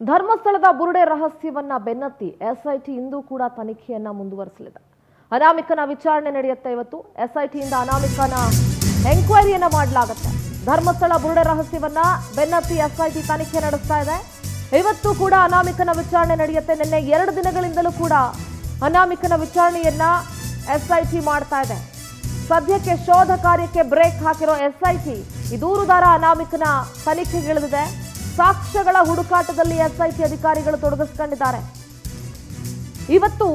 ಧರ್ಮಸ್ಥಳದ ಬುರುಡೆ ರಹಸ್ಯವನ್ನ ಬೆನ್ನತ್ತಿ ಎಸ್ಐಟಿ ಇಂದು ಕೂಡ ತನಿಖೆಯನ್ನ ಮುಂದುವರಿಸಲಿದೆ. ಅನಾಮಿಕನ ವಿಚಾರಣೆ ನಡೆಯುತ್ತೆ. ಇವತ್ತು ಎಸ್ಐಟಿಯಿಂದ ಅನಾಮಿಕನ ಎಂಕ್ವೈರಿಯನ್ನ ಮಾಡಲಾಗುತ್ತೆ. ಧರ್ಮಸ್ಥಳ ಬುರುಡೆ ರಹಸ್ಯವನ್ನ ಬೆನ್ನತ್ತಿ ಎಸ್ಐಟಿ ತನಿಖೆ ನಡೆಸ್ತಾ ಇದೆ. ಇವತ್ತು ಕೂಡ ಅನಾಮಿಕನ ವಿಚಾರಣೆ ನಡೆಯುತ್ತೆ. ನಿನ್ನೆ 2 ದಿನಗಳಿಂದಲೂ ಕೂಡ ಅನಾಮಿಕನ ವಿಚಾರಣೆಯನ್ನ ಎಸ್ಐಟಿ ಮಾಡ್ತಾ ಇದೆ. ಸದ್ಯಕ್ಕೆ ಶೋಧ ಕಾರ್ಯಕ್ಕೆ ಬ್ರೇಕ್ ಹಾಕಿರೋ ಎಸ್ಐಟಿ ಈ ದೂರುದಾರ ಅನಾಮಿಕನ ತನಿಖೆಗಿಳಿದಿದೆ. ಸಾಕ್ಷ್ಯಗಳ ಹುಡುಕಾಟದಲ್ಲಿ ಎಸ್ಐಟಿ ಅಧಿಕಾರಿಗಳು ತೊಡಗಿಸಿಕೊಂಡಿದ್ದಾರೆ. ಇವತ್ತು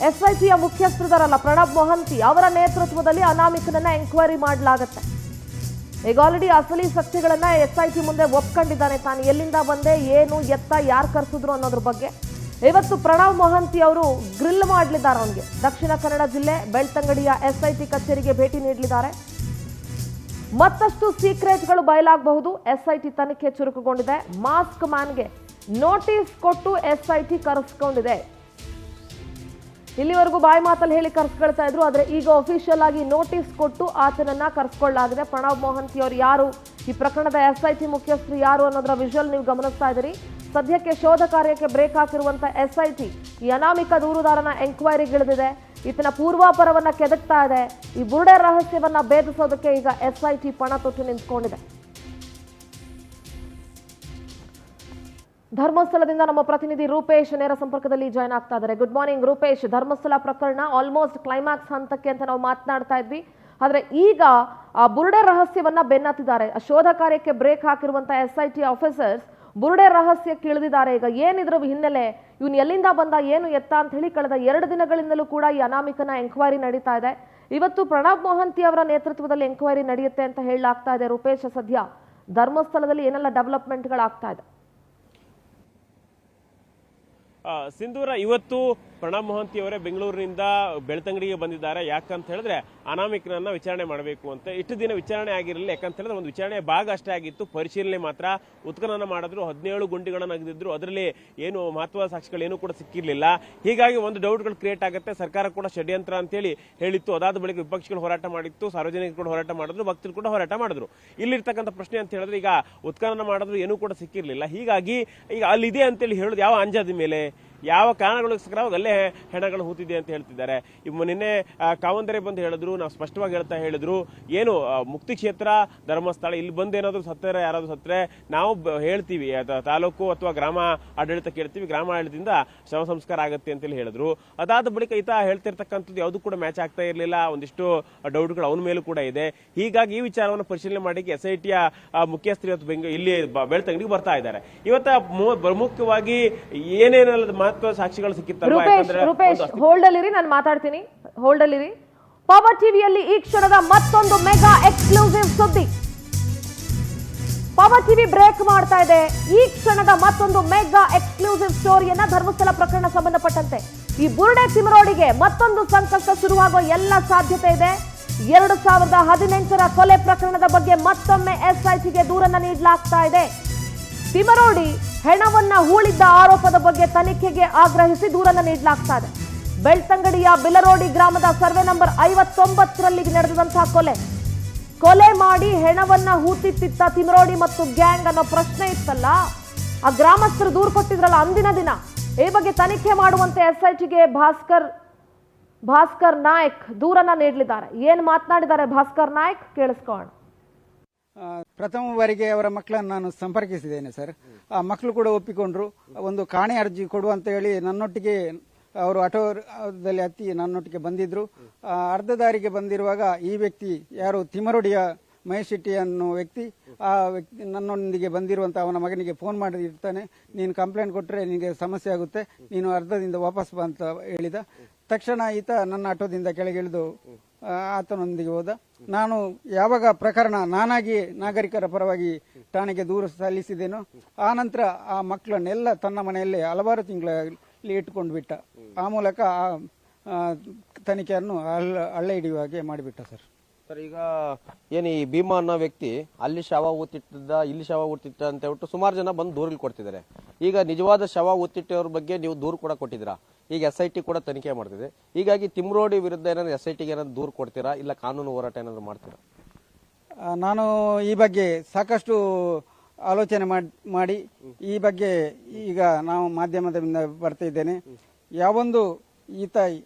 ಎಸ್ಐಟಿಯ ಮುಖ್ಯಸ್ಥರಿದಾರಲ್ಲ ಪ್ರಣಬ್ ಮೊಹಂತಿ ಅವರ ನೇತೃತ್ವದಲ್ಲಿ ಅನಾಮಿಕನನ್ನ ಎಂಕ್ವೈರಿ ಮಾಡಲಾಗುತ್ತೆ. ಈಗ ಆಲ್ರೆಡಿ ಅಸಲಿ ಸತ್ಯಗಳನ್ನ ಎಸ್ಐಟಿ ಮುಂದೆ ಒಪ್ಕೊಂಡಿದ್ದಾನೆ. ತಾನು ಎಲ್ಲಿಂದ ಬಂದೆ, ಏನು ಎತ್ತ, ಯಾರು ಕರೆಸಿದ್ರು ಅನ್ನೋದ್ರ ಬಗ್ಗೆ ಇವತ್ತು ಪ್ರಣಬ್ ಮೊಹಂತಿ ಅವರು ಗ್ರಿಲ್ ಮಾಡಲಿದ್ದಾರೆ. ಅವನಿಗೆ ದಕ್ಷಿಣ ಕನ್ನಡ ಜಿಲ್ಲೆ ಬೆಳ್ತಂಗಡಿಯ ಎಸ್ಐಟಿ ಕಚೇರಿಗೆ ಭೇಟಿ ನೀಡಲಿದ್ದಾರೆ. ಮತ್ತಷ್ಟು ಸೀಕ್ರೆಟ್ಗಳು ಬಯಲಾಗಬಹುದು. ಎಸ್ಐಟಿ ತನಿಖೆ ಚುರುಕುಗೊಂಡಿದೆ. ಮಾಸ್ಕ್ ಮ್ಯಾನ್ಗೆ ನೋಟಿಸ್ ಕೊಟ್ಟು ಎಸ್ಐಟಿ ಕರೆಸ್ಕೊಂಡಿದೆ. ಇಲ್ಲಿವರೆಗೂ ಬಾಯಿ ಮಾತಲ್ಲಿ ಹೇಳಿ ಕರೆಸ್ಕೊಳ್ತಾ ಇದ್ರು. ಆದ್ರೆ ಈಗ ಅಫಿಷಿಯಲ್ ಆಗಿ ನೋಟಿಸ್ ಕೊಟ್ಟು ಆತನನ್ನ ಕರೆಸ್ಕೊಳ್ಳಲಾಗಿದೆ. ಪ್ರಣಬ್ ಮೊಹಂತಿ ಅವರು ಯಾರು, ಈ ಪ್ರಕರಣದ ಎಸ್ಐಟಿ ಮುಖ್ಯಸ್ಥರು ಯಾರು ಅನ್ನೋದರ ವಿಜುವಲ್ ನೀವು ಗಮನಿಸ್ತಾ ಇದ್ದೀರಿ. ಸದ್ಯಕ್ಕೆ ಶೋಧ ಕಾರ್ಯಕ್ಕೆ ಬ್ರೇಕ್ ಹಾಕಿರುವಂತ ಎಸ್ಐಟಿ ಈ ಅನಾಮಿಕ ದೂರುದಾರನ ಎಂಕ್ವೈರಿಗಿಳಿದಿದೆ. ಈತನ ಪೂರ್ವಾಪರವನ್ನ ಕೆದಕ್ತಾ ಇದೆ. ಈ ಬುರುಡೆ ರಹಸ್ಯವನ್ನ ಭೇದಿಸೋದಕ್ಕೆ ಈಗ ಎಸ್ಐಟಿ ಪಣ ತೊಟ್ಟು ನಿಂತ್ಕೊಂಡಿದೆ. ಧರ್ಮಸ್ಥಳದಿಂದ ನಮ್ಮ ಪ್ರತಿನಿಧಿ ರೂಪೇಶ್ ನೇರ ಸಂಪರ್ಕದಲ್ಲಿ ಜಾಯ್ನ್ ಆಗ್ತಾ ಇದ್ದಾರೆ. Good morning Rupesh. ಧರ್ಮಸ್ಥಳ ಪ್ರಕರಣ ಆಲ್ಮೋಸ್ಟ್ ಕ್ಲೈಮ್ಯಾಕ್ಸ್ ಹಂತಕ್ಕೆ ಅಂತ ನಾವು ಮಾತನಾಡ್ತಾ ಇದ್ವಿ. ಆದ್ರೆ ಈಗ ಆ ಬುರುಡೆ ರಹಸ್ಯವನ್ನ ಬೆನ್ನತ್ತಿದ್ದಾರೆ. ಶೋಧ ಕಾರ್ಯಕ್ಕೆ ಬ್ರೇಕ್ ಹಾಕಿರುವಂತಹ ಎಸ್ಐಟಿ ಆಫೀಸರ್ಸ್ ಬುರುಡೆ ರಹಸ್ಯಕ್ಕೆ ಇಳಿದಿದ್ದಾರೆ. ಈಗ ಏನಿದ್ರ ಹಿನ್ನೆಲೆ, ಇವನು ಎಲ್ಲಿಂದ ಬಂದ, ಏನು ಎತ್ತ ಅಂತ ಹೇಳಿ ಕಳೆದ 2 ದಿನಗಳಿಂದಲೂ ಕೂಡ ಈ ಅನಾಮಿಕನ ಎಂಕ್ವೈರಿ ನಡೀತಾ ಇದೆ. ಇವತ್ತು ಪ್ರಣಬ್ ಮೊಹಂತಿ ಅವರ ನೇತೃತ್ವದಲ್ಲಿ ಎಂಕ್ವೈರಿ ನಡೆಯುತ್ತೆ ಅಂತ ಹೇಳಲಾಗ್ತಾ ಇದೆ. ರೂಪೇಶ್, ಸದ್ಯ ಧರ್ಮಸ್ಥಳದಲ್ಲಿ ಏನೆಲ್ಲ ಡೆವಲಪ್ಮೆಂಟ್ಗಳಾಗ್ತಾ ಇದೆ? ಸಿಂಧೂರ, ಇವತ್ತು ಪ್ರಣಬ್ ಮೊಹಂತಿ ಅವರೇ ಬೆಂಗಳೂರಿನಿಂದ ಬೆಳ್ತಂಗಡಿಗೆ ಬಂದಿದ್ದಾರೆ. ಯಾಕಂತ ಹೇಳಿದ್ರೆ ಅನಾಮಿಕನನ್ನ ವಿಚಾರಣೆ ಮಾಡಬೇಕು ಅಂತ. ಇಷ್ಟು ದಿನ ವಿಚಾರಣೆ ಆಗಿರಲಿಲ್ಲ. ಯಾಕಂತ ಹೇಳಿದ್ರೆ ಒಂದು ವಿಚಾರಣೆ ಭಾಗ ಅಷ್ಟೇ ಆಗಿತ್ತು, ಪರಿಶೀಲನೆ ಮಾತ್ರ. ಉತ್ಖನನ ಮಾಡಿದ್ರು, 17 ಗುಂಡಿಗಳನ್ನ ಅಗದಿದ್ರು. ಅದರಲ್ಲಿ ಏನು ಮಹತ್ವದ ಸಾಕ್ಷಿಗಳೇನು ಕೂಡ ಸಿಕ್ಕಿರಲಿಲ್ಲ. ಹೀಗಾಗಿ ಒಂದು ಡೌಟ್ಗಳು ಕ್ರಿಯೇಟ್ ಆಗುತ್ತೆ. ಸರ್ಕಾರ ಕೂಡ ಷಡ್ಯಂತ್ರ ಅಂತೇಳಿ ಹೇಳಿತ್ತು. ಅದಾದ ಬಳಿಕ ವಿಪಕ್ಷಗಳು ಹೋರಾಟ ಮಾಡಿತ್ತು, ಸಾರ್ವಜನಿಕರು ಕೂಡ ಹೋರಾಟ ಮಾಡಿದ್ರು, ಭಕ್ತರು ಕೂಡ ಹೋರಾಟ ಮಾಡಿದ್ರು. ಇಲ್ಲಿರ್ತಕ್ಕಂಥ ಪ್ರಶ್ನೆ ಅಂತ ಹೇಳಿದ್ರೆ ಈಗ ಉತ್ಖನನ ಮಾಡಿದ್ರು ಏನೂ ಕೂಡ ಸಿಕ್ಕಿರಲಿಲ್ಲ. ಹೀಗಾಗಿ ಈಗ ಅಲ್ಲಿದೆ ಅಂತೇಳಿ ಹೇಳೋದು ಯಾವ ಅಂಜಾದ ಮೇಲೆ, ಯಾವ ಕಾರಣಗಳಿಗೋಸ್ಕರ ಅಲ್ಲೇ ಹೆಣಗಳು ಹೂತಿದೆ ಅಂತ ಹೇಳ್ತಿದ್ದಾರೆ. ನಿನ್ನೆ ಕಾವಂದರೆ ಬಂದು ಹೇಳಿದ್ರು, ನಾವು ಸ್ಪಷ್ಟವಾಗಿ ಹೇಳಿದ್ರು, ಏನು ಮುಕ್ತಿ ಕ್ಷೇತ್ರ ಧರ್ಮಸ್ಥಳ, ಇಲ್ಲಿ ಬಂದು ಏನಾದ್ರು ಸತ್ತರೆ, ಯಾರಾದ್ರೂ ಸತ್ತರೆ ನಾವು ಹೇಳ್ತೀವಿ, ತಾಲೂಕು ಅಥವಾ ಗ್ರಾಮ ಆಡಳಿತ ಕೇಳ್ತೀವಿ, ಗ್ರಾಮ ಆಡಳಿತದಿಂದ ಶವ ಸಂಸ್ಕಾರ ಆಗುತ್ತೆ ಅಂತೇಳಿ ಹೇಳಿದ್ರು. ಅದಾದ ಬಳಿಕ ಈತ ಹೇಳ್ತಿರ್ತಕ್ಕಂಥದ್ದು ಯಾವುದು ಕೂಡ ಮ್ಯಾಚ್ ಆಗ್ತಾ ಇರಲಿಲ್ಲ. ಒಂದಿಷ್ಟು ಡೌಟ್ಗಳು ಅವನ ಮೇಲೂ ಕೂಡ ಇದೆ. ಹೀಗಾಗಿ ಈ ವಿಚಾರವನ್ನು ಪರಿಶೀಲನೆ ಮಾಡಿ ಎಸ್ಐಟಿಯ ಮುಖ್ಯಸ್ಥರು ಇವತ್ತು ಇಲ್ಲಿ ಬೆಳ್ತಂಗಡಿಗೆ ಬರ್ತಾ ಇದ್ದಾರೆ. ಇವತ್ತ ಪ್ರಮುಖವಾಗಿ ಏನೇನೆಲ್ಲ ಮಹತ್ವ ಸಾಕ್ಷಿಗಳು ಸಿಕ್ಕಿತ್ತಲ್ಲ. ರೂಪೇಶ್, ಹೋಲ್ಡ್ ಅಲ್ಲಿರಿ, ನಾನು ಮಾತಾಡ್ತೀನಿ. ಹೋಲ್ಡ್ ಅಲ್ಲಿರಿ. ಪವರ್ ಟಿವಿಯಲ್ಲಿ ಈ ಕ್ಷಣದ ಮತ್ತೊಂದು ಮೆಗಾ ಎಕ್ಸ್ಕ್ಲೂಸಿವ್ ಸುದ್ದಿ. ಪವರ್ ಟಿವಿ ಬ್ರೇಕ್ ಮಾಡ್ತಾ ಇದೆ. ಈ ಕ್ಷಣದ ಮತ್ತೊಂದು ಮೆಗಾ ಎಕ್ಸ್ಕ್ಲೂಸಿವ್ ಸ್ಟೋರಿಯನ್ನ ಧರ್ಮಸ್ಥಳ ಪ್ರಕರಣ ಸಂಬಂಧಪಟ್ಟಂತೆ ಈ ಬುರುಡೆ ತಿಮರೋಡಿಗೆ ಮತ್ತೊಂದು ಸಂಕಷ್ಟ ಶುರುವಾಗುವ ಎಲ್ಲ ಸಾಧ್ಯತೆ ಇದೆ. 2018ರ ಕೊಲೆ ಪ್ರಕರಣದ ಬಗ್ಗೆ ಮತ್ತೊಮ್ಮೆ ಎಸ್ಐಟಿಗೆ ದೂರನ್ನ ನೀಡಲಾಗ್ತಾ ಇದೆ. ತಿಮರೋಡಿ ಹೆಣವನ್ನ ಹೂಳಿದ್ದ ಆರೋಪದ ಬಗ್ಗೆ ತನಿಖೆಗೆ ಆಗ್ರಹಿಸಿ ದೂರನ್ನ ನೀಡಲಾಗ್ತಾ ಇದೆ. ಬೆಳ್ತಂಗಡಿಯ ಬಿಲರೋಡಿ ಗ್ರಾಮದ ಸರ್ವೆ ನಂಬರ್ 59ರಲ್ಲಿ ನಡೆದಂತಹ ಕೊಲೆ ಮಾಡಿ ಹೆಣವನ್ನ ಹೂತಿತ್ತಿತ್ತ ತಿಮರೋಡಿ ಮತ್ತು ಗ್ಯಾಂಗ್ ಅನ್ನೋ ಪ್ರಶ್ನೆ ಇತ್ತಲ್ಲ, ಆ ಗ್ರಾಮಸ್ಥರು ದೂರು ಕೊಟ್ಟಿದ್ರಲ್ಲ ಅಂದಿನ ದಿನ. ಈ ಬಗ್ಗೆ ತನಿಖೆ ಮಾಡುವಂತೆ ಎಸ್ಐಟಿಗೆ ಭಾಸ್ಕರ್ ನಾಯಕ್ ದೂರನ್ನ ನೀಡಲಿದ್ದಾರೆ. ಏನ್ ಮಾತನಾಡಿದ್ದಾರೆ ಭಾಸ್ಕರ್ ನಾಯಕ್, ಕೇಳಿಸ್ಕೋಣ. ಪ್ರಥಮ ಬಾರಿಗೆ ಅವರ ಮಕ್ಕಳನ್ನು ನಾನು ಸಂಪರ್ಕಿಸಿದ್ದೇನೆ ಸರ್. ಆ ಮಕ್ಕಳು ಕೂಡ ಒಪ್ಪಿಕೊಂಡ್ರು. ಒಂದು ಕಾಣೆ ಅರ್ಜಿ ಕೊಡು ಅಂತ ಹೇಳಿ ನನ್ನೊಟ್ಟಿಗೆ ಅವರು ಆಟೋದಲ್ಲಿ ಹತ್ತಿ ನನ್ನೊಟ್ಟಿಗೆ ಬಂದಿದ್ರು. ಅರ್ಧ ದಾರಿಗೆ ಬಂದಿರುವಾಗ ಈ ವ್ಯಕ್ತಿ ಯಾರು, ತಿಮರೋಡಿಯ ಮಹೇಶ್ ಶೆಟ್ಟಿ ಅನ್ನೋ ವ್ಯಕ್ತಿ, ಆ ವ್ಯಕ್ತಿ ನನ್ನೊಂದಿಗೆ ಬಂದಿರುವಂತ ಅವನ ಮಗನಿಗೆ ಫೋನ್ ಮಾಡಿರ್ತಾನೆ, ನೀನು ಕಂಪ್ಲೇಂಟ್ ಕೊಟ್ಟರೆ ನಿನಗೆ ಸಮಸ್ಯೆ ಆಗುತ್ತೆ, ನೀನು ಅರ್ಧದಿಂದ ವಾಪಸ್ ಬಾ ಅಂತ ಹೇಳಿದ. ತಕ್ಷಣ ಈತ ನನ್ನ ಆಟೋದಿಂದ ಕೆಳಗಿಳಿದು ಆತನೊಂದಿಗೆ ಹೋದ. ನಾನು ಯಾವಾಗ ಪ್ರಕರಣ ನಾನಾಗಿ ನಾಗರಿಕರ ಪರವಾಗಿ ಠಾಣೆಗೆ ದೂರು ಸಲ್ಲಿಸಿದ್ದೇನೋ, ಆ ನಂತರ ಆ ಮಕ್ಕಳನ್ನೆಲ್ಲ ತನ್ನ ಮನೆಯಲ್ಲೇ ಹಲವಾರು ತಿಂಗಳಲ್ಲಿ ಇಟ್ಟುಕೊಂಡು ಬಿಟ್ಟ. ಆ ಮೂಲಕ ಆ ತನಿಖೆಯನ್ನು ಹಳ್ಳ ಹಿಡಿಯುವ ಹಾಗೆ ಮಾಡಿಬಿಟ್ಟ ಸರ್. ಸರ್, ಈಗ ಏನು ಈ ಭೀಮಾ ಅನ್ನೋ ವ್ಯಕ್ತಿ ಅಲ್ಲಿ ಶವ ಊತಿಟ್ಟಿದ್ದ, ಇಲ್ಲಿ ಶವ ಊತಿಟ್ಟ ಅಂತ ಹೇಳ್ಬಿಟ್ಟು ಸುಮಾರು ಜನ ಬಂದು ದೂರಲ್ಲಿ ಕೊಡ್ತಿದ್ದಾರೆ. ಈಗ ನಿಜವಾದ ಶವ ಊತಿಟ್ಟವ್ರ ಬಗ್ಗೆ ನೀವು ದೂರು ಕೂಡ ಕೊಟ್ಟಿದ್ದೀರಾ. ಈಗ ಎಸ್ಐಟಿ ಕೂಡ ತನಿಖೆ ಮಾಡ್ತಿದೆ. ಹೀಗಾಗಿ ತಿಮ್ರೋಡಿ ವಿರುದ್ಧ ಏನಾದ್ರು ಎಸ್ಐಟಿಗೆ ಏನಾದ್ರು ದೂರು ಕೊಡ್ತೀರಾ, ಇಲ್ಲ ಕಾನೂನು ಹೋರಾಟ ಏನಾದ್ರು ಮಾಡ್ತೀರಾ? ನಾನು ಈ ಬಗ್ಗೆ ಸಾಕಷ್ಟು ಆಲೋಚನೆ ಮಾಡಿ ಈ ಬಗ್ಗೆ ಈಗ ನಾವು ಮಾಧ್ಯಮದಿಂದ ಬರ್ತಾ ಇದ್ದೇನೆ. ಯಾವೊಂದು ಈತ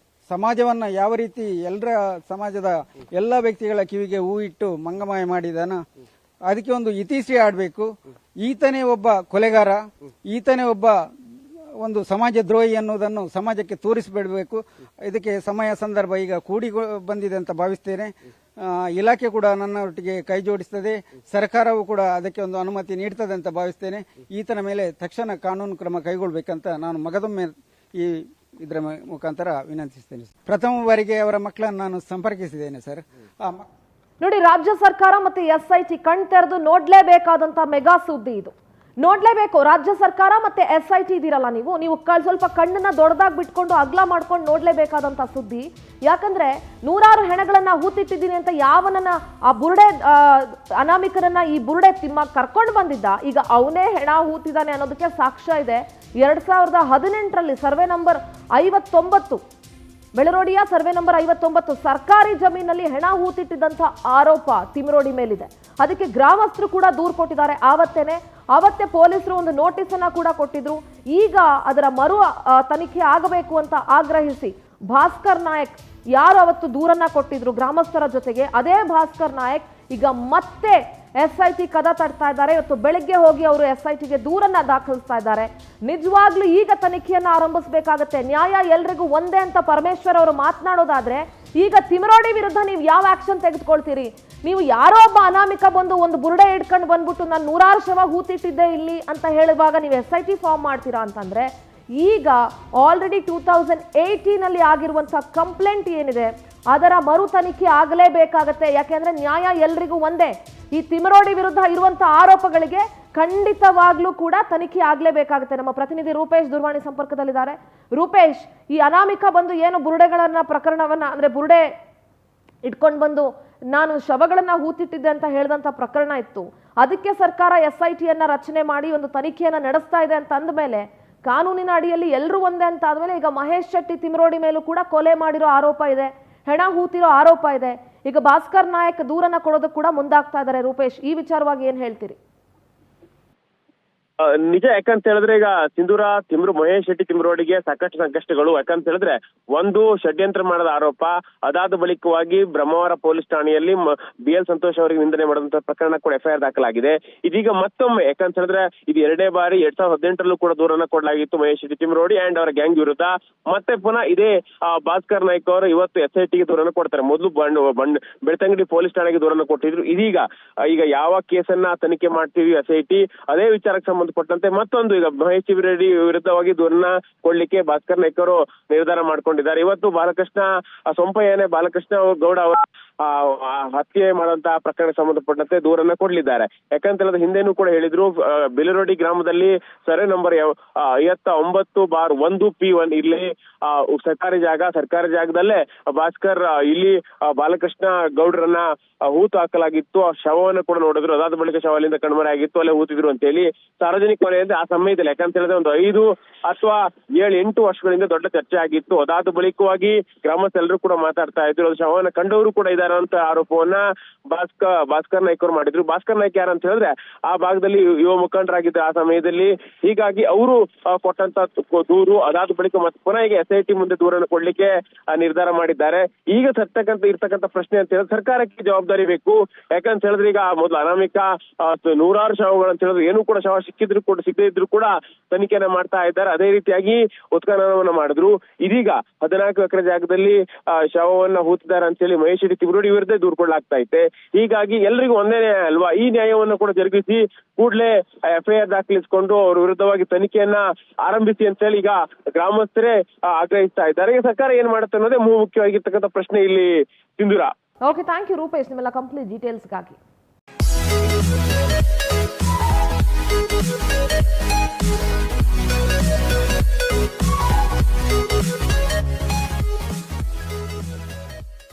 ಸಮಾಜವನ್ನ ಯಾವ ರೀತಿ ಸಮಾಜದ ಎಲ್ಲ ವ್ಯಕ್ತಿಗಳ ಕಿವಿಗೆ ಹೂ ಇಟ್ಟು ಮಂಗಮಾಯ ಮಾಡಿದಾನ, ಅದಕ್ಕೆ ಒಂದು ಇತಿಶ್ರೀ ಆಡಬೇಕು. ಈತನೇ ಒಬ್ಬ ಕೊಲೆಗಾರ, ಈತನೇ ಒಬ್ಬ ಒಂದು ಸಮಾಜ ದ್ರೋಹಿ ಅನ್ನೋದನ್ನು ಸಮಾಜಕ್ಕೆ ತೋರಿಸಿಬಿಡಬೇಕು. ಇದಕ್ಕೆ ಸಮಯ ಸಂದರ್ಭ ಈಗ ಕೂಡಿ ಬಂದಿದೆ ಅಂತ ಭಾವಿಸ್ತೇನೆ. ಇಲಾಖೆ ಕೂಡ ನನ್ನೊಟ್ಟಿಗೆ ಕೈ ಜೋಡಿಸ್ತದೆ, ಸರ್ಕಾರವು ಕೂಡ ಅದಕ್ಕೆ ಒಂದು ಅನುಮತಿ ನೀಡ್ತದೆ ಅಂತ ಭಾವಿಸ್ತೇನೆ. ಈತನ ಮೇಲೆ ತಕ್ಷಣ ಕಾನೂನು ಕ್ರಮ ಕೈಗೊಳ್ಳಬೇಕಂತ ನಾನು ಮಗದೊಮ್ಮೆ ಇದರ ಮುಖಾಂತರ ವಿನಂತಿಸ್ತೇನೆ. ಪ್ರಥಮ ಬಾರಿಗೆ ಅವರ ಮಕ್ಕಳನ್ನು ನಾನು ಸಂಪರ್ಕಿಸಿದ್ದೇನೆ ಸರ್. ನೋಡಿ, ರಾಜ್ಯ ಸರ್ಕಾರ ಮತ್ತೆ SIT ಕಣ್ ತೆರೆದು ನೋಡ್ಲೇಬೇಕಾದಂತ ಮೆಗಾ ಸುದ್ದಿ ಇದು. ನೋಡ್ಲೇಬೇಕು. ರಾಜ್ಯ ಸರ್ಕಾರ ಮತ್ತೆ SIT ಇದೀರಲ್ಲ, ನೀವು ಸ್ವಲ್ಪ ಕಣ್ಣನ್ನ ದೊಡ್ಡದಾಗಿ ಬಿಟ್ಕೊಂಡು ಅಗ್ಲ ಮಾಡ್ಕೊಂಡು ನೋಡ್ಲೇಬೇಕಾದಂತ ಸುದ್ದಿ. ಯಾಕಂದ್ರೆ ನೂರಾರು ಹೆಣಗಳನ್ನ ಹೂತಿಟ್ಟಿದ್ದೀನಿ ಅಂತ ಯಾವನನ್ನ ಆ ಬುರುಡೆ ಅನಾಮಿಕರನ್ನ ಈ ಬುರುಡೆ ತಿಮ್ಮ ಕರ್ಕೊಂಡು ಬಂದಿದ್ದ, ಈಗ ಅವನೇ ಹೆಣ ಹೂತಿದ್ದಾನೆ ಅನ್ನೋದಕ್ಕೆ ಸಾಕ್ಷ್ಯ ಇದೆ. 2018ರಲ್ಲಿ ಸರ್ವೆ ನಂಬರ್ 59, ಬೆಳರೋಡಿಯ ಸರ್ವೆ ನಂಬರ್ 59 ಸರ್ಕಾರಿ ಜಮೀನಲ್ಲಿ ಹೆಣ ಹೂತಿಟ್ಟಿದ್ದಂಥ ಆರೋಪ ತಿಮರೋಡಿ ಮೇಲಿದೆ. ಅದಕ್ಕೆ ಗ್ರಾಮಸ್ಥರು ಕೂಡ ದೂರು ಕೊಟ್ಟಿದ್ದಾರೆ. ಆವತ್ತೇ ಪೊಲೀಸರು ಒಂದು ನೋಟಿಸ್ ಅನ್ನ ಕೂಡ ಕೊಟ್ಟಿದ್ರು. ಈಗ ಅದರ ಮರು ತನಿಖೆ ಆಗಬೇಕು ಅಂತ ಆಗ್ರಹಿಸಿ ಭಾಸ್ಕರ್ ನಾಯಕ್ ಯಾರು ಅವತ್ತು ದೂರನ್ನ ಕೊಟ್ಟಿದ್ರು ಗ್ರಾಮಸ್ಥರ ಜೊತೆಗೆ, ಅದೇ ಭಾಸ್ಕರ್ ನಾಯಕ್ ಈಗ ಮತ್ತೆ SIT ಕದ ತಡ್ತಾ ಇದ್ದಾರೆ. ಇವತ್ತು ಬೆಳಗ್ಗೆ ಹೋಗಿ ಅವರು SITಗೆ ದೂರನ್ನ ದಾಖಲಿಸ್ತಾ ಇದ್ದಾರೆ. ನಿಜವಾಗ್ಲೂ ಈಗ ತನಿಖೆಯನ್ನ ಆರಂಭಿಸಬೇಕಾಗತ್ತೆ. ನ್ಯಾಯ ಎಲ್ರಿಗೂ ಒಂದೇ ಅಂತ ಪರಮೇಶ್ವರ್ ಅವರು ಮಾತನಾಡೋದಾದ್ರೆ, ಈಗ ತಿಮರೋಡಿ ವಿರುದ್ಧ ನೀವು ಯಾವ ಆಕ್ಷನ್ ತೆಗೆದುಕೊಳ್ತೀರಿ? ನೀವು ಯಾರೋ ಒಬ್ಬ ಅನಾಮಿಕ ಬಂದು ಒಂದು ಬುರುಡೆ ಹಿಡ್ಕೊಂಡು ಬಂದ್ಬಿಟ್ಟು ನಾನು 100 ಶವ ಹೂತಿಟ್ಟಿದ್ದೆ ಇಲ್ಲಿ ಅಂತ ಹೇಳುವಾಗ ನೀವು SIT ಫಾರ್ಮ್ ಮಾಡ್ತೀರಾ ಅಂತಂದ್ರೆ, ಈಗ ಆಲ್ರೆಡಿ 2018ನಲ್ಲಿ ಆಗಿರುವಂತಹ ಕಂಪ್ಲೇಂಟ್ ಏನಿದೆ ಅದರ ಮರು ತನಿಖೆ ಆಗಲೇಬೇಕಾಗತ್ತೆ. ಯಾಕೆಂದ್ರೆ ನ್ಯಾಯ ಎಲ್ರಿಗೂ ಒಂದೇ. ಈ ತಿಮರೋಡಿ ವಿರುದ್ಧ ಇರುವಂತಹ ಆರೋಪಗಳಿಗೆ ಖಂಡಿತವಾಗ್ಲೂ ಕೂಡ ತನಿಖೆ ಆಗಲೇಬೇಕಾಗುತ್ತೆ. ನಮ್ಮ ಪ್ರತಿನಿಧಿ ರೂಪೇಶ್ ದೂರವಾಣಿ ಸಂಪರ್ಕದಲ್ಲಿದ್ದಾರೆ. ರೂಪೇಶ್, ಈ ಅನಾಮಿಕ ಬಂದು ಏನು ಪ್ರಕರಣವನ್ನ ಅಂದ್ರೆ ಬುರುಡೆ ಇಟ್ಕೊಂಡು ಬಂದು ನಾನು ಶವಗಳನ್ನ ಹೂತಿಟ್ಟಿದ್ದೆ ಅಂತ ಹೇಳಿದಂತ ಪ್ರಕರಣ ಇತ್ತು, ಅದಕ್ಕೆ ಸರ್ಕಾರ SITಯನ್ನ ರಚನೆ ಮಾಡಿ ಒಂದು ತನಿಖೆಯನ್ನ ನಡೆಸ್ತಾ ಇದೆ ಅಂತ ಅಂದಮೇಲೆ, ಕಾನೂನಿನ ಅಡಿಯಲ್ಲಿ ಎಲ್ಲರೂ ಒಂದೇ ಅಂತ ಆದ್ಮೇಲೆ ಈಗ ಮಹೇಶ್ ಶೆಟ್ಟಿ ತಿಮರೋಡಿ ಮೇಲೂ ಕೂಡ ಕೊಲೆ ಮಾಡಿರೋ ಆರೋಪ ಇದೆ, ಹೆಣ ಹೂತಿರೋ ಆರೋಪ ಇದೆ. ಈಗ ಭಾಸ್ಕರ್ ನಾಯಕ್ ದೂರನ್ನ ಕೊಡೋದಕ್ಕೆ ಕೂಡ ಮುಂದಾಗ್ತಾ ಇದ್ದಾರೆ. ರೂಪೇಶ್, ಈ ವಿಚಾರವಾಗಿ ಏನ್ ಹೇಳ್ತೀರಿ? ನಿಜ. ಯಾಕಂತ ಹೇಳಿದ್ರೆ ಈಗ ಮಹೇಶ್ ಶೆಟ್ಟಿ ತಿಮ್ರೋಡಿಗೆ ಸಾಕಷ್ಟು ಸಂಕಷ್ಟಗಳು. ಯಾಕಂತ ಹೇಳಿದ್ರೆ ಒಂದು ಷಡ್ಯಂತ್ರ ಮಾಡದ ಆರೋಪ, ಅದಾದ ಬಳಿಕವಾಗಿ ಬ್ರಹ್ಮಾವರ ಪೊಲೀಸ್ ಠಾಣೆಯಲ್ಲಿ BL ಸಂತೋಷ್ ಅವರಿಗೆ ನಿಂದನೆ ಮಾಡಿದಂತ ಪ್ರಕರಣ ಕೂಡ FIR ದಾಖಲಾಗಿದೆ. ಇದೀಗ ಮತ್ತೊಮ್ಮೆ ಯಾಕಂತ ಹೇಳಿದ್ರೆ ಇದು ಎರಡನೇ ಬಾರಿ 2018ರಲ್ಲೂ ಕೂಡ ದೂರನ್ನ ಕೊಡಲಾಗಿತ್ತು ಮಹೇಶ್ ಶೆಟ್ಟಿ ತಿಮ್ರೋಡಿ ಅಂಡ್ ಅವರ ಗ್ಯಾಂಗ್ ವಿರುದ್ಧ. ಮತ್ತೆ ಪುನಃ ಇದೇ ಭಾಸ್ಕರ್ ನಾಯ್ಕ್ ಅವರು ಇವತ್ತು SITಗೆ ದೂರನ್ನ ಕೊಡ್ತಾರೆ. ಮೊದಲು ಬೆಳ್ತಂಗಡಿ ಪೊಲೀಸ್ ಠಾಣೆಗೆ ದೂರನ್ನ ಕೊಟ್ಟಿದ್ರು. ಈಗ ಯಾವ ಕೇಸನ್ನ ತನಿಖೆ ಮಾಡ್ತೀವಿ SIT, ಅದೇ ವಿಚಾರಕ್ಕೆ ಸಂಬಂಧಪಟ್ಟಂತೆ ಮತ್ತೊಂದು ಈಗ ಮಹೇಶ್ ರೆಡ್ಡಿ ವಿರುದ್ಧವಾಗಿ ದೂರನ್ನ ಕೊಡ್ಲಿಕ್ಕೆ ಭಾಸ್ಕರ್ ನಾಯ್ಕ್ ಅವರು ನಿರ್ಧಾರ ಮಾಡ್ಕೊಂಡಿದ್ದಾರೆ. ಇವತ್ತು ಸೊಂಪಯ್ಯನೇ ಬಾಲಕೃಷ್ಣ ಗೌಡ ಅವರ ಹತ್ಯೆ ಮಾಡುವಂತಹ ಪ್ರಕರಣ ಸಂಬಂಧಪಟ್ಟಂತೆ ದೂರನ್ನ ಕೊಡ್ಲಿದ್ದಾರೆ. ಯಾಕಂತ ಹೇಳಿದ್ರೆ ಹಿಂದೆನೂ ಕೂಡ ಹೇಳಿದ್ರು, ಬೆಲರೋಡಿ ಗ್ರಾಮದಲ್ಲಿ ಸರ್ವೆ ನಂಬರ್ 59/1P1 ಇಲ್ಲಿ ಸರ್ಕಾರಿ ಜಾಗದಲ್ಲೇ ಭಾಸ್ಕರ್ ಇಲ್ಲಿ ಬಾಲಕೃಷ್ಣ ಗೌಡ್ರನ್ನ ಹೂತು ಹಾಕಲಾಗಿತ್ತು. ಆ ಶವವನ್ನು ಕೂಡ ನೋಡಿದ್ರು. ಅದಾದ ಬಳಿಕ ಶವ ಅಲ್ಲಿಂದ ಕಣ್ಮರೆ ಆಗಿತ್ತು, ಅಲ್ಲೇ ಹೂತಿದ್ರು ಅಂತ ಹೇಳಿ ಸಾರ್ವಜನಿಕ ವಲಯದಲ್ಲಿ ಆ ಸಮಯದಲ್ಲಿ ಯಾಕಂತ ಹೇಳಿದ್ರೆ ಒಂದು 5 ಅಥವಾ 7-8 ವರ್ಷಗಳಿಂದ ದೊಡ್ಡ ಚರ್ಚೆ ಆಗಿತ್ತು. ಅದಾದ ಬಳಿಕವಾಗಿ ಗ್ರಾಮಸ್ಥರೆಲ್ಲರೂ ಕೂಡ ಮಾತಾಡ್ತಾ ಇದ್ರು. ಅದು ಶವವನ್ನು ಕಂಡವರು ಕೂಡ ಇದ್ದಾರೆ ಅಂತ ಆರೋಪವನ್ನ ಭಾಸ್ಕರ್ ನಾಯ್ಕ್ ಅವರು ಮಾಡಿದ್ರು. ಭಾಸ್ಕರ್ ನಾಯ್ಕ್ ಯಾರಂತ ಹೇಳಿದ್ರೆ ಆ ಭಾಗದಲ್ಲಿ ಯುವ ಮುಖಂಡರಾಗಿದ್ದ ಆ ಸಮಯದಲ್ಲಿ. ಹೀಗಾಗಿ ಅವರು ಕೊಟ್ಟಂತ ದೂರು ಅದಾದ ಬಳಿಕ ಮತ್ತೆ ಪುನಃ ಈಗ SIT ಮುಂದೆ ದೂರನ್ನು ಕೊಡ್ಲಿಕ್ಕೆ ನಿರ್ಧಾರ ಮಾಡಿದ್ದಾರೆ. ಈಗ ಇರ್ತಕ್ಕಂಥ ಪ್ರಶ್ನೆ ಅಂತ ಹೇಳಿದ್ರೆ ಸರ್ಕಾರಕ್ಕೆ ಜವಾಬ್ದಾರಿ ಬೇಕು. ಯಾಕಂತ ಹೇಳಿದ್ರೆ ಈಗ ಮೊದಲು ಅನಾಮಿಕ 100 ಶವಗಳು ಅಂತ ಹೇಳಿದ್ರೆ ಏನು ಕೂಡ ಶವ ಸಿಕ್ಕದೇ ಇದ್ರು ಕೂಡ ತನಿಖೆಯನ್ನ ಮಾಡ್ತಾ ಇದ್ದಾರೆ. ಅದೇ ರೀತಿಯಾಗಿ ಉತ್ಖನನವನ್ನ ಮಾಡಿದ್ರು. ಇದೀಗ 14 ಎಕರೆ ಜಾಗದಲ್ಲಿ ಶವವನ್ನ ಹೂತಿದ್ದಾರೆ ಅಂತ ಹೇಳಿ ಮಹೇಶ್ ಶೆಟ್ಟಿ ತಿಮ್ರೋಡಿ ವಿರುದ್ಧ ದೂರು ಕೊಡಲಾಗ್ತಾ ಐತೆ. ಹೀಗಾಗಿ ಎಲ್ರಿಗೂ ಒಂದೇ ನ್ಯಾಯ ಅಲ್ವಾ? ಈ ನ್ಯಾಯವನ್ನು ಕೂಡ ಜರುಗಿಸಿ ಕೂಡಲೇ FIR ದಾಖಲಿಸಿಕೊಂಡು ಅವ್ರ ವಿರುದ್ಧವಾಗಿ ತನಿಖೆಯನ್ನ ಆರಂಭಿಸಿ ಅಂತ ಹೇಳಿ ಈಗ ಗ್ರಾಮಸ್ಥರೇ ಆಗ್ರಹಿಸ್ತಾ ಇದ್ದಾರೆ. ಈಗ ಸರ್ಕಾರ ಏನ್ ಮಾಡುತ್ತೆ ಅನ್ನೋದೇ ಮುಖ್ಯವಾಗಿರ್ತಕ್ಕಂಥ ಪ್ರಶ್ನೆ ಇಲ್ಲಿ ಸಿಂಧೂರ. ಓಕೆ, ಥ್ಯಾಂಕ್ ಯು ರೂಪೇಶ್, ನಿಮ್ಮೆಲ್ಲ ಕಂಪ್ಲೀಟ್ ಡೀಟೇಲ್ಸ್ಗಾಗಿ.